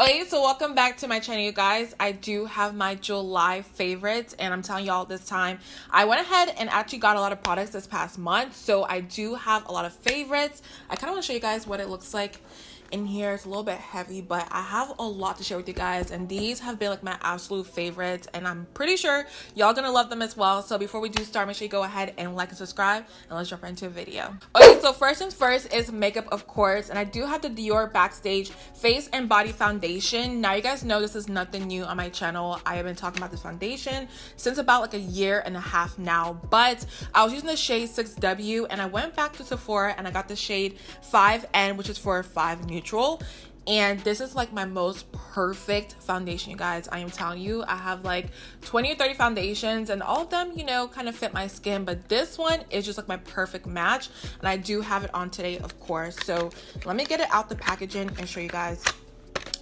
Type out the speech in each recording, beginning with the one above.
Okay, so welcome back to my channel, you guys. I do have my July favorites, and I'm telling y'all this time I went ahead and actually got a lot of products this past month, so I do have a lot of favorites. I kind of want to show you guys what it looks like in here. It's a little bit heavy, but I have a lot to share with you guys, and these have been like my absolute favorites, and I'm pretty sure y'all gonna love them as well. So before we do start, make sure you go ahead and like and subscribe, and let's jump right into a video. Okay, so first things first is makeup, of course, and I do have the Dior Backstage face and body foundation. Now you guys know this is nothing new on my channel. I have been talking about this foundation since about like a year and a half now, but I was using the shade 6W, and I went back to Sephora and I got the shade 5N, which is for 5 neutral. And this is like my most perfect foundation, you guys. I am telling you, I have like 20 or 30 foundations, and all of them, you know, kind of fit my skin, but this one is just like my perfect match, and I do have it on today, of course. So let me get it out the packaging and show you guys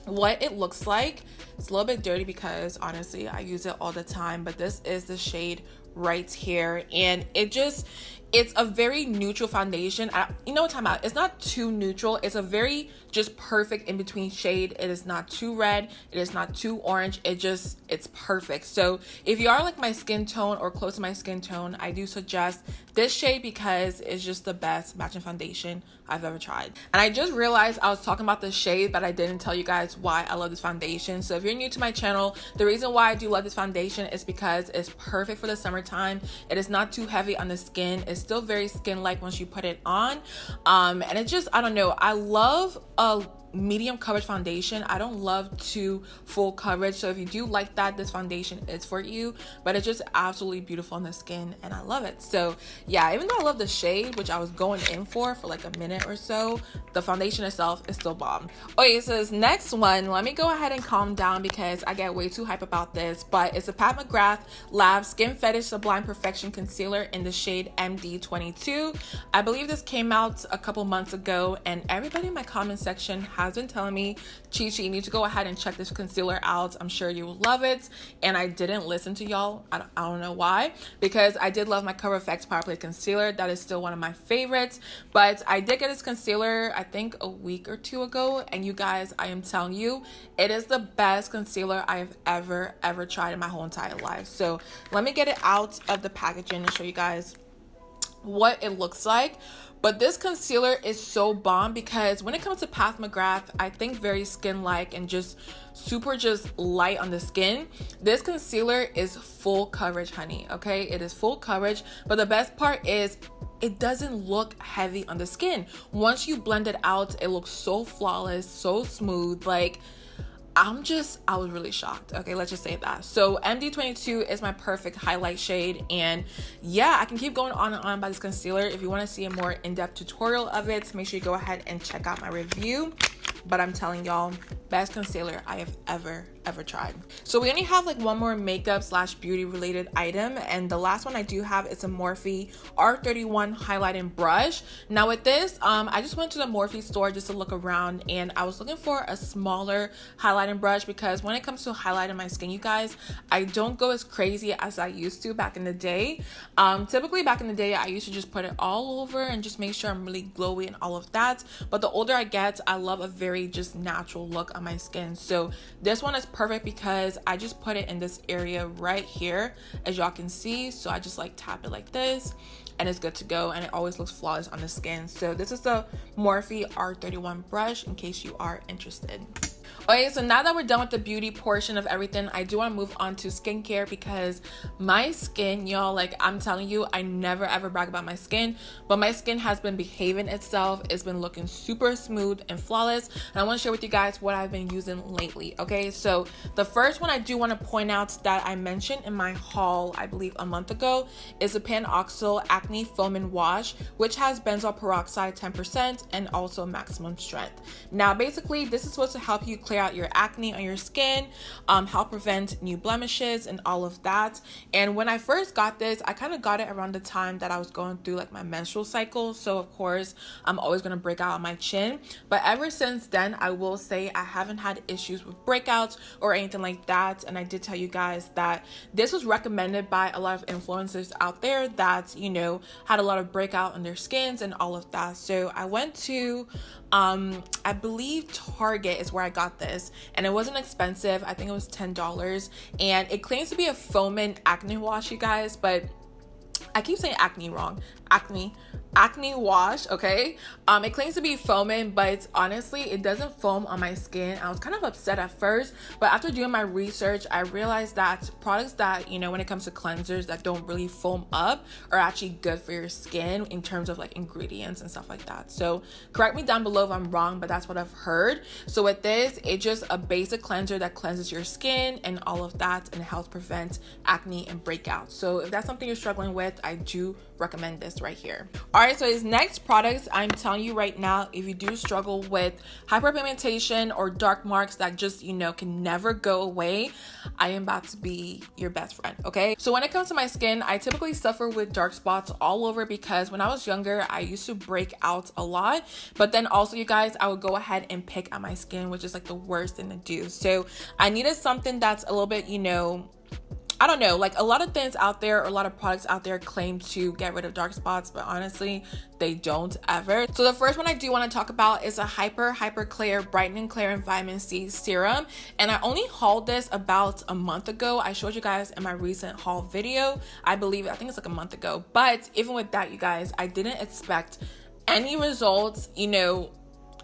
what it looks like. It's a little bit dirty because honestly I use it all the time, but this is the shade right here, and it's a very neutral foundation. You know what I'm talking about. It's not too neutral. It's a very just perfect in between shade. It is not too red, it is not too orange. It's perfect. So if you are like my skin tone or close to my skin tone, I do suggest this shade because it's just the best matching foundation I've ever tried. And I just realized I was talking about this shade, but I didn't tell you guys why I love this foundation. So if you're new to my channel, the reason why I do love this foundation is because it's perfect for the summertime. It is not too heavy on the skin. It's still very skin-like once you put it on. And it just, I don't know, I love a medium coverage foundation. I don't love too full coverage, so if you do like that, this foundation is for you. But it's just absolutely beautiful on the skin, and I love it. So yeah, even though I love the shade, which I was going in for like a minute or so, the foundation itself is still bomb. Okay, so this next one, let me go ahead and calm down because I get way too hype about this, but it's a McGrath Lab Skin Fetish Sublime Perfection Concealer in the shade MD22. I believe this came out a couple months ago, and everybody in my comment section has been telling me, Chichi, you need to go ahead and check this concealer out. I'm sure you will love it. And I didn't listen to y'all. I don't know why, because I did love my Cover FX Power Play Concealer. That is still one of my favorites. But I did get this concealer, I think a week or two ago. And you guys, I am telling you, it is the best concealer I have ever tried in my whole entire life. So let me get it out of the packaging and show you guys what it looks like. But this concealer is so bomb because when it comes to McGrath, I think very skin-like and just super just light on the skin. This concealer is full coverage, honey, okay? It is full coverage, but the best part is it doesn't look heavy on the skin. Once you blend it out, it looks so flawless, so smooth. Like, I was really shocked. Okay, let's just say that. So MD22 is my perfect highlight shade, and yeah, I can keep going on and on about this concealer. If you want to see a more in-depth tutorial of it, make sure you go ahead and check out my review. But I'm telling y'all, best concealer I have ever tried. So we only have like one more makeup / beauty related item, and the last one I do have is a Morphe R31 highlighting brush. Now with this, I just went to the Morphe store just to look around, and I was looking for a smaller highlighting brush because when it comes to highlighting my skin, you guys, I don't go as crazy as I used to back in the day. Typically back in the day, I used to just put it all over and just make sure I'm really glowy and all of that. But the older I get, I love a very just natural look on my skin. So this one is perfect because I just put it in this area right here, as y'all can see. So I just like tap it like this, and it's good to go, and it always looks flawless on the skin. So this is the Morphe R31 brush in case you are interested. Okay, so now that we're done with the beauty portion of everything, I do want to move on to skincare because my skin, y'all, like I'm telling you, I never ever brag about my skin, but my skin has been behaving itself. It's been looking super smooth and flawless, and I want to share with you guys what I've been using lately. Okay, so the first one I do want to point out that I mentioned in my haul, I believe a month ago, is a PanOxyl Acne Foam and Wash, which has benzoyl peroxide 10% and also maximum strength. Now basically this is supposed to help you clear out your acne on your skin, help prevent new blemishes and all of that. And when I first got this, I kind of got it around the time that I was going through like my menstrual cycle, so of course I'm always going to break out on my chin. But ever since then, I will say I haven't had issues with breakouts or anything like that. And I did tell you guys that this was recommended by a lot of influencers out there that, you know, had a lot of breakout on their skins and all of that. So I went to I believe Target is where I got this, and it wasn't expensive. I think it was $10, and it claims to be a foaming acne wash, you guys, but I keep saying acne wrong. Acne wash, okay? It claims to be foaming, but honestly, it doesn't foam on my skin. I was kind of upset at first, but after doing my research, I realized that products that, you know, when it comes to cleansers that don't really foam up are actually good for your skin in terms of like ingredients and stuff like that. So correct me down below if I'm wrong, but that's what I've heard. So with this, it's just a basic cleanser that cleanses your skin and all of that, and helps prevent acne and breakouts. So if that's something you're struggling with, I do recommend this right here. All right, so his next products, I'm telling you right now, if you do struggle with hyperpigmentation or dark marks that just, you know, can never go away, I am about to be your best friend, okay? So when it comes to my skin, I typically suffer with dark spots all over because when I was younger, I used to break out a lot, but then also, you guys, I would go ahead and pick at my skin, which is like the worst thing to do. So I needed something that's a little bit, you know, I don't know, like a lot of things out there, or a lot of products out there claim to get rid of dark spots, but honestly, they don't ever. So the first one I do want to talk about is a Hyper Clear Brightening Clear and Vitamin C Serum. And I only hauled this about a month ago. I showed you guys in my recent haul video. I think it's like a month ago. But even with that, you guys, I didn't expect any results, you know,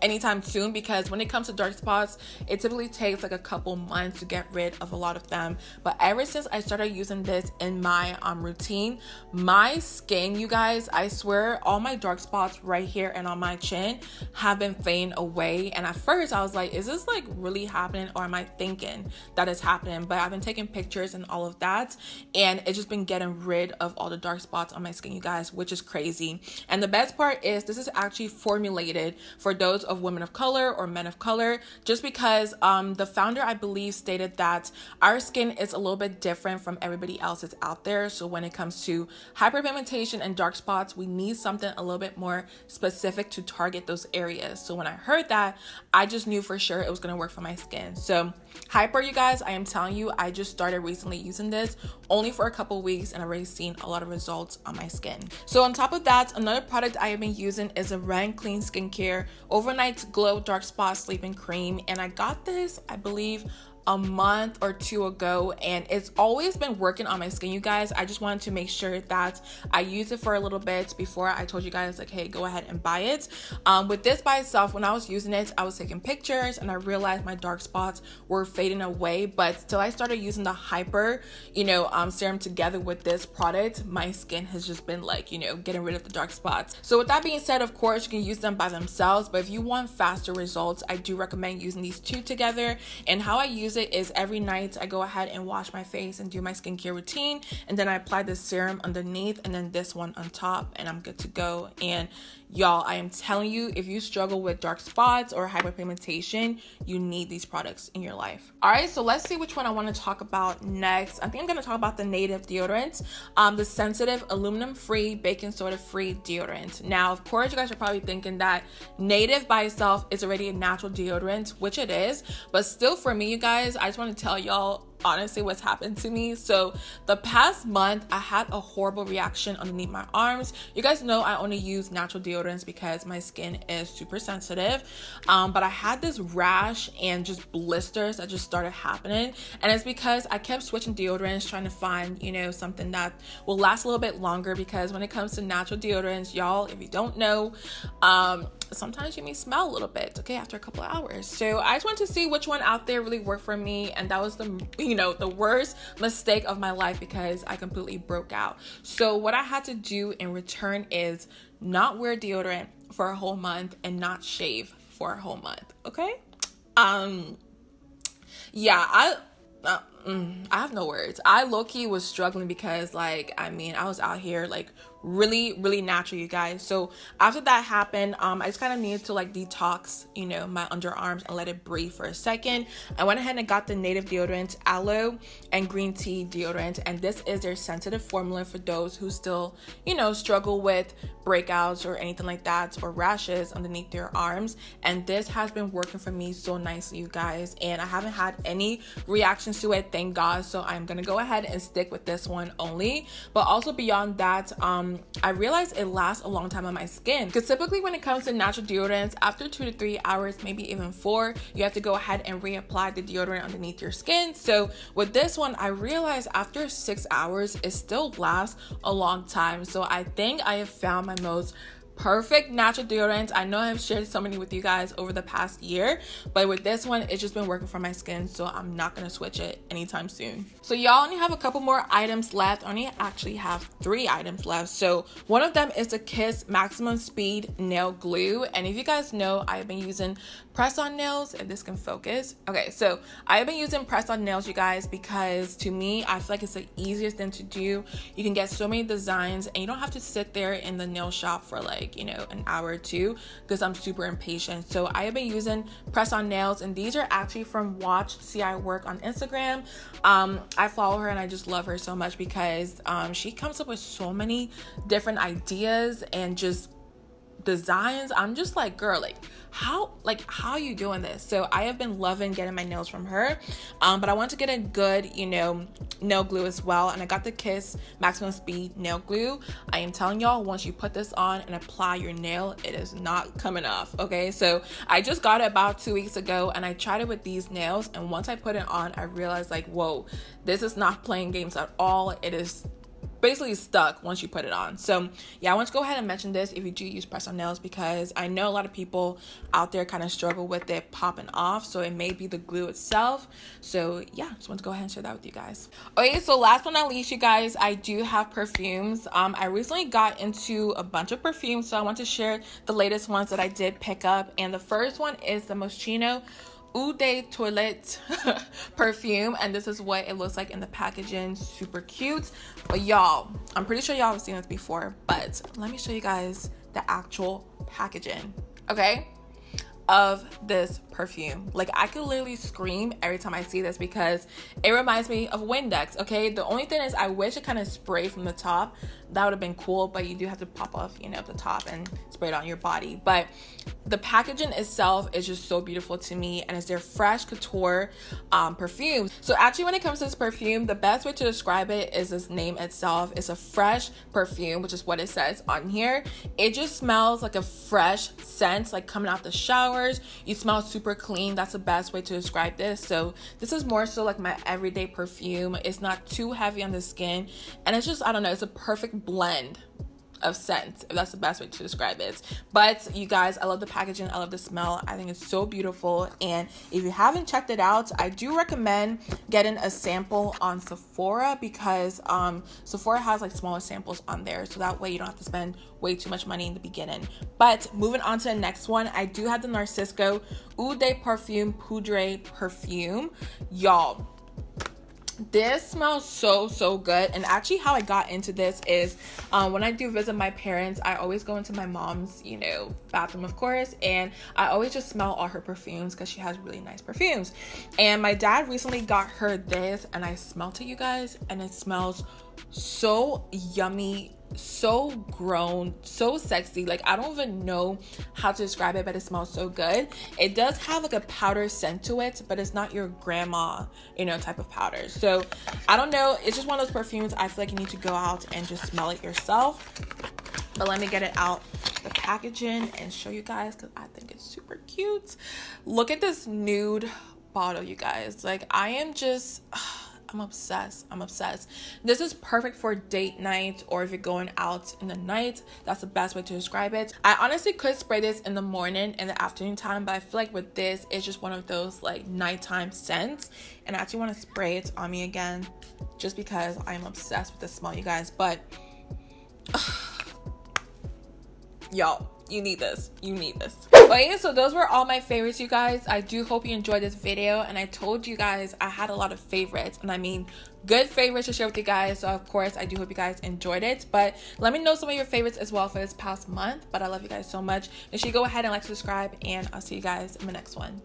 anytime soon, because when it comes to dark spots, it typically takes like a couple months to get rid of a lot of them. But ever since I started using this in my routine, my skin, you guys, I swear, all my dark spots right here and on my chin have been fading away. And at first I was like, is this like really happening, or am I thinking that it's happening? But I've been taking pictures and all of that, and it's just been getting rid of all the dark spots on my skin, you guys, which is crazy. And the best part is this is actually formulated for those of women of color or men of color, just because the founder, I believe, stated that our skin is a little bit different from everybody else's out there. So when it comes to hyperpigmentation and dark spots, we need something a little bit more specific to target those areas. So when I heard that, I just knew for sure it was going to work for my skin. So Hyper, you guys, I am telling you, I just started recently using this only for a couple weeks, and I've already seen a lot of results on my skin. So on top of that, another product I have been using is a Ren Clean Skincare Overnight Glow Dark Spot Sleeping Cream, and I got this, I believe, a month or two ago, and it's always been working on my skin, you guys. I just wanted to make sure that I use it for a little bit before I told you guys, like, hey, go ahead and buy it. With this by itself, when I was using it, I was taking pictures and I realized my dark spots were fading away, but till I started using the Hyper, you know, serum together with this product, my skin has just been like, you know, getting rid of the dark spots. So with that being said, of course, you can use them by themselves, but if you want faster results, I do recommend using these two together. And how I use it is every night I go ahead and wash my face and do my skincare routine, and then I apply the serum underneath and then this one on top, and I'm good to go. And y'all, I am telling you, if you struggle with dark spots or hyperpigmentation, you need these products in your life. All right, so let's see which one I want to talk about next. I think I'm going to talk about the Native deodorant, the sensitive aluminum-free, baking soda-free deodorant. Now, of course, you guys are probably thinking that Native by itself is already a natural deodorant, which it is, but still, for me, you guys, I just want to tell y'all honestly what's happened to me. So the past month, I had a horrible reaction underneath my arms. You guys know I only use natural deodorants because my skin is super sensitive, but I had this rash and just blisters that just started happening, and it's because I kept switching deodorants, trying to find, you know, something that will last a little bit longer, because when it comes to natural deodorants, y'all, if you don't know, sometimes you may smell a little bit, okay, after a couple of hours. So I just wanted to see which one out there really worked for me, and that was the, you know, the worst mistake of my life, because I completely broke out. So what I had to do in return is not wear deodorant for a whole month and not shave for a whole month, okay? Yeah, I have no words. I low-key was struggling because, like, I mean, I was out here like really natural, you guys. So after that happened, I just kind of needed to like detox, you know, my underarms and let it breathe for a second. I went ahead and got the Native deodorant, Aloe and green tea deodorant, and this is their sensitive formula for those who still, you know, struggle with breakouts or anything like that, or rashes underneath their arms. And this has been working for me so nicely, you guys, and I haven't had any reactions to it it, thank God. So I'm gonna go ahead and stick with this one only. But also beyond that, I realized it lasts a long time on my skin, because typically when it comes to natural deodorants, after 2 to 3 hours, maybe even 4, you have to go ahead and reapply the deodorant underneath your skin. So with this one, I realized after 6 hours, it still lasts a long time. So I think I have found my most perfect natural deodorant. I know I've shared so many with you guys over the past year, but with this one, it's just been working for my skin, so I'm not gonna switch it anytime soon. So y'all only have a couple more items left. I only actually have 3 items left. So one of them is the Kiss Maximum Speed Nail Glue, and if you guys know, I've been using press-on nails, if this can focus. Okay, so I've been using press-on nails, you guys, because to me, I feel like it's the easiest thing to do. You can get so many designs, and you don't have to sit there in the nail shop for like, you know, an hour or 2, because I'm super impatient. So I have been using press-on nails, and these are actually from Watch See I Work on Instagram. I follow her and I just love her so much because she comes up with so many different ideas and just designs. I'm just like, girl, how are you doing this? So I have been loving getting my nails from her, but I want to get a good, you know, nail glue as well, and I got the Kiss Maximum Speed Nail Glue. I am telling y'all, once you put this on and apply your nail, it is not coming off. Okay, so I just got it about 2 weeks ago, and I tried it with these nails, and once I put it on, I realized like, whoa, this is not playing games at all. It is basically stuck once you put it on. So yeah, I want to go ahead and mention this if you do use press on nails, because I know a lot of people out there kind of struggle with it popping off, so it may be the glue itself. So yeah, just want to go ahead and share that with you guys. Okay, so last but not least, you guys, I do have perfumes. I recently got into a bunch of perfumes, so I want to share the latest ones that I did pick up, and the first one is the Moschino Eau de Toilette perfume, and this is what it looks like in the packaging. Super cute. But y'all, I'm pretty sure y'all have seen this before, but let me show you guys the actual packaging, okay, of this perfume. Like, I could literally scream every time I see this because it reminds me of Windex. Okay, the only thing is I wish it kind of sprayed from the top. That would have been cool, but you do have to pop off, you know, the top and spray it on your body. But the packaging itself is just so beautiful to me, and it's their fresh couture perfume. So actually, when it comes to this perfume, the best way to describe it is this name itself. It's a fresh perfume, which is what it says on here. It just smells like a fresh scent, like coming out the showers. You smell super clean. That's the best way to describe this. So this is more so like my everyday perfume. It's not too heavy on the skin, and it's just, I don't know, it's a perfect blend of scents, if that's the best way to describe it. But you guys, I love the packaging, I love the smell. I think it's so beautiful, and if you haven't checked it out, I do recommend getting a sample on Sephora, because Sephora has like smaller samples on there, so that way you don't have to spend way too much money in the beginning. But moving on to the next one, I do have the Narciso Eau de Parfum Poudrée perfume. Y'all, this smells so good. And actually, how I got into this is when I do visit my parents, I always go into my mom's, you know, bathroom, of course, and I always just smell all her perfumes because she has really nice perfumes. And my dad recently got her this, and I smelled it, you guys, and it smells so yummy, so grown, so sexy. Like, I don't even know how to describe it, but it smells so good. It does have like a powder scent to it, but it's not your grandma, you know, type of powder. So I don't know, it's just one of those perfumes I feel like you need to go out and just smell it yourself. But let me get it out the packaging and show you guys, because I think it's super cute. Look at this nude bottle, you guys. Like, I am just I'm obsessed. This is perfect for date night, or if you're going out in the night. That's the best way to describe it. I honestly could spray this in the morning and the afternoon time, but I feel like with this, it's just one of those like nighttime scents, and I actually want to spray it on me again just because I'm obsessed with the smell, you guys. But y'all, you need this. Okay, so those were all my favorites, you guys. I do hope you enjoyed this video, and I told you guys I had a lot of favorites, and I mean good favorites to share with you guys. So of course, I do hope you guys enjoyed it, but let me know some of your favorites as well for this past month. But I love you guys so much. Make sure you go ahead and like, subscribe, and I'll see you guys in the next one.